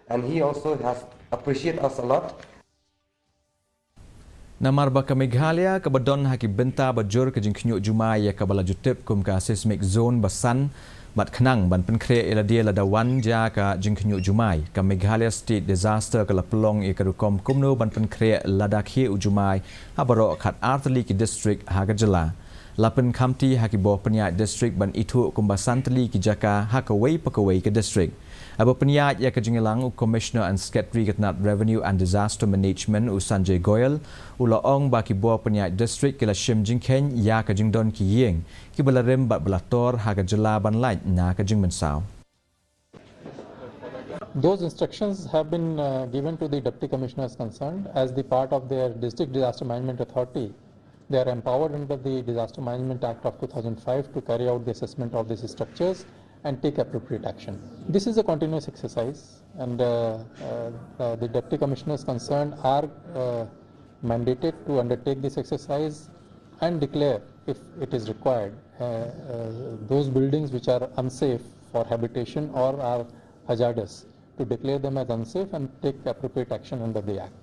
and he also has appreciated us a lot. Namar baka Meghalaya kabadon haki benta bajur ke jingknyuk Jumai ya kabala jutip kum ka seismic zone basan mat khnang ban Pynkhreh eladia ladawan ja ka jingknyuk Jumai ka Meghalaya State Disaster kala pelong e karukom kumno ban Pynkhreh Lada khi Jumai abaro khat artli ki district hagajala lapen kamti haki bo penyat district ban itu kumbasan teli ki jaka hakawai pakawai ke district aba penyat ya kejingelang Commissioner and Secretary Ketnat Revenue and Disaster Management Sanjay Goyal ula ong baki bo penyat district kila shim jingken ya kejingdon ki yeng ki balarem bat belator hagajala ban light na kejing mensau. Those instructions have been given to the Deputy Commissioners concerned as the part of their District Disaster Management Authority. They are empowered under the Disaster Management Act of 2005 to carry out the assessment of these structures and take appropriate action. This is a continuous exercise, and the Deputy Commissioners concerned are mandated to undertake this exercise and declare, if it is required, those buildings which are unsafe for habitation or are hazardous, to declare them as unsafe and take appropriate action under the Act.